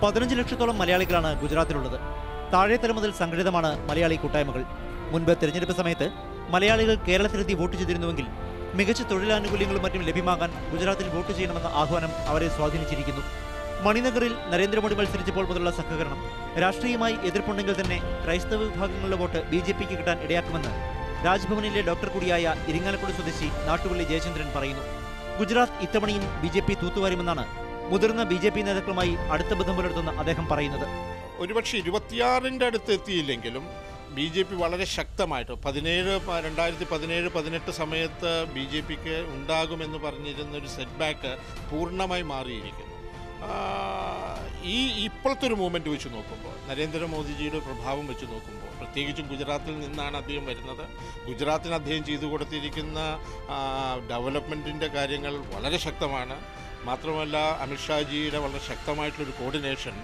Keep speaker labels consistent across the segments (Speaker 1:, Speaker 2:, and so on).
Speaker 1: 15 ലക്ഷത്തോളം മലയാളികളാണ് ഗുജറാത്തിലുള്ളത്. താഴെത്തല മുതൽ സംഘടിതമാണ് മലയാളി കൂട്ടായ്മകൾ. മുൻപ് തെരഞ്ഞെടുപ്പ് സമയത്ത് മലയാളികൾ കേരളത്തിലെത്തി വോട്ട് ചെയ്തിരുന്നുവെങ്കിൽ മികച്ച തൊഴിലാനുകൂല്യങ്ങളും മറ്റും ലഭ്യമാകാൻ ഗുജറാത്തിൽ വോട്ട് ചെയ്യണമെന്ന ആഹ്വാനം അവരെ സ്വാധീനിച്ചിരിക്കുന്നു. മണിനഗറിൽ നരേന്ദ്രമോദി മത്സരിച്ചപ്പോൾ മുതലുള്ള സഹകരണം രാഷ്ട്രീയമായി എതിർപ്പുണ്ടെങ്കിൽ തന്നെ ക്രൈസ്തവ വിഭാഗങ്ങളുടെ വോട്ട് BJPക്ക് കിട്ടാൻ ഇടയാക്കുമെന്ന് രാജ്ഭവനിലെ ഡോക്ടർ കൂടിയായ ഇരിങ്ങാലക്കുട സ്വദേശി നാട്ടുപള്ളി ജയചന്ദ്രൻ പറയുന്നു. ഗുജറാത്ത് ഇത്തവണയും BJP തൂത്തുവാരുമെന്നാണ് മുതിർന്ന BJP നേതാക്കളുമായി അടുത്ത ബന്ധം പുലർത്തുന്ന അദ്ദേഹം പറയുന്നത്.
Speaker 2: ഒരുപക്ഷെ 26-ന്റെ അടുത്ത് എത്തിയില്ലെങ്കിലും BJP വളരെ ശക്തമായിട്ട് 2017-18 സമയത്ത് BJPക്ക് ഉണ്ടാകുമെന്ന് പറഞ്ഞിരുന്നൊരു സെറ്റ് ബാക്ക് പൂർണ്ണമായി മാറിയിരിക്കുന്നു. ഇപ്പോഴത്തെ ഒരു മൂവ്മെൻറ്റ് വെച്ച് നോക്കുമ്പോൾ, നരേന്ദ്രമോദിജിയുടെ പ്രഭാവം വെച്ച് നോക്കുമ്പോൾ, പ്രത്യേകിച്ചും ഗുജറാത്തിൽ നിന്നാണ് അദ്ദേഹം വരുന്നത്. ഗുജറാത്തിന് അദ്ദേഹം ചെയ്തു കൊടുത്തിരിക്കുന്ന ഡെവലപ്മെൻറ്റിൻ്റെ കാര്യങ്ങൾ വളരെ ശക്തമാണ്. മാത്രമല്ല അമിത്ഷാജിയുടെ വളരെ ശക്തമായിട്ടുള്ളൊരു കോർഡിനേഷൻ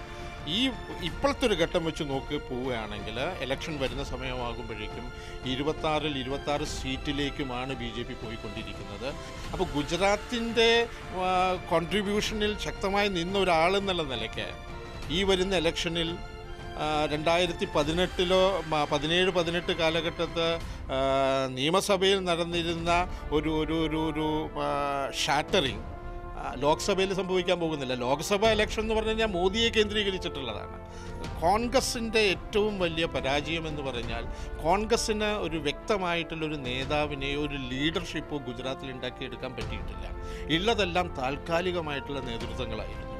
Speaker 2: ഇപ്പോഴത്തെ ഒരു ഘട്ടം വെച്ച് പോവുകയാണെങ്കിൽ ഇലക്ഷൻ വരുന്ന സമയമാകുമ്പോഴേക്കും 26 സീറ്റിലേക്കുമാണ് BJP പോയിക്കൊണ്ടിരിക്കുന്നത്. അപ്പോൾ ഗുജറാത്തിൻ്റെ കോൺട്രിബ്യൂഷനിൽ ശക്തമായി നിന്ന ഒരാളെന്നുള്ള നിലയ്ക്ക് ഈ വരുന്ന ഇലക്ഷനിൽ 2017 കാലഘട്ടത്ത് നിയമസഭയിൽ നടന്നിരുന്ന ഒരു ഷാറ്ററിങ് ലോക്സഭയിൽ സംഭവിക്കാൻ പോകുന്നില്ല. ലോക്സഭ ഇലക്ഷൻ എന്ന് പറഞ്ഞു കഴിഞ്ഞാൽ മോദിയെ കേന്ദ്രീകരിച്ചിട്ടുള്ളതാണ്. കോൺഗ്രസിൻ്റെ ഏറ്റവും വലിയ പരാജയം എന്ന് പറഞ്ഞാൽ കോൺഗ്രസ്സിന് ഒരു വ്യക്തമായിട്ടുള്ളൊരു നേതാവിനെയോ ഒരു ലീഡർഷിപ്പോ ഗുജറാത്തിൽ ഉണ്ടാക്കിയെടുക്കാൻ പറ്റിയിട്ടില്ല. ഉള്ളതെല്ലാം താൽക്കാലികമായിട്ടുള്ള നേതൃത്വങ്ങളായിരുന്നു.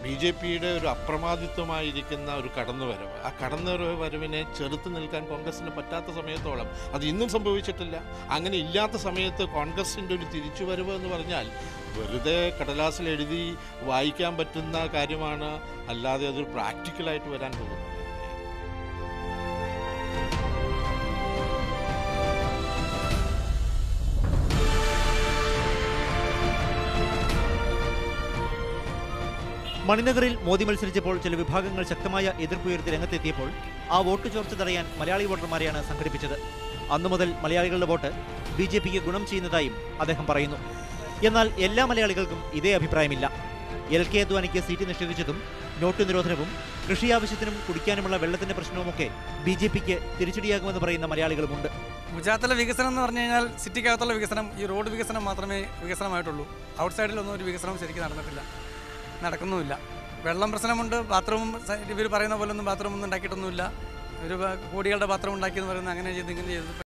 Speaker 2: BJPയുടെ ഒരു അപ്രമാദിത്വമായിരിക്കുന്ന ഒരു കടന്നുവരവ്, ആ കടന്നുവരവിനെ ചെറുത്ത് നിൽക്കാൻ കോൺഗ്രസിന് പറ്റാത്ത സമയത്തോളം അത് ഇന്നും സംഭവിച്ചിട്ടില്ല. അങ്ങനെ ഇല്ലാത്ത സമയത്ത് കോൺഗ്രസിൻ്റെ ഒരു തിരിച്ചുവരവ് എന്ന് പറഞ്ഞാൽ വെറുതെ കടലാസിൽ എഴുതി വായിക്കാൻ പറ്റുന്ന കാര്യമാണ്, അല്ലാതെ അതൊരു പ്രാക്ടിക്കലായിട്ട് വരാൻ പോകുന്നത്.
Speaker 1: മണിനഗറിൽ മോദി മത്സരിച്ചപ്പോൾ ചില വിഭാഗങ്ങൾ ശക്തമായ എതിർപ്പുയർത്തി രംഗത്തെത്തിയപ്പോൾ ആ വോട്ട് ചോർച്ച തടയാൻ മലയാളി വോട്ടർമാരെയാണ് സംഘടിപ്പിച്ചത്. അന്നു മുതൽ മലയാളികളുടെ വോട്ട് BJPക്ക് ഗുണം ചെയ്യുന്നതായും അദ്ദേഹം പറയുന്നു. എന്നാൽ എല്ലാ മലയാളികൾക്കും ഇതേ അഭിപ്രായമില്ല. LK അദ്വാനിക്ക് സീറ്റ് നിഷേധിച്ചതും നോട്ട് നിരോധനവും കൃഷി ആവശ്യത്തിനും കുടിക്കാനുമുള്ള വെള്ളത്തിന്റെ പ്രശ്നവുമൊക്കെ BJPക്ക് തിരിച്ചടിയാകുമെന്ന് പറയുന്ന മലയാളികളുമുണ്ട്.
Speaker 3: ഗുജറാത്തിലെ വികസനം എന്ന് പറഞ്ഞു കഴിഞ്ഞാൽ സിറ്റിക്കകത്തുള്ള വികസനം, ഈ റോഡ് വികസനം മാത്രമേ വികസനമായിട്ടുള്ളൂ. ഔട്ട്സൈഡിലൊന്നും ഒരു വികസനവും ശരിക്കും നടക്കുന്നുമില്ല. വെള്ളം പ്രശ്നമുണ്ട്. ബാത്റൂം ഇവർ പറയുന്ന പോലെ ഒന്നും ബാത്റൂം ഒന്നും ഉണ്ടാക്കിയിട്ടൊന്നുമില്ല. ഒരു കോടികളുടെ ബാത്റൂം ഉണ്ടാക്കിയെന്ന് പറയുന്നത് അങ്ങനെ ചെയ്ത് ഇങ്ങനെ ചെയ്ത്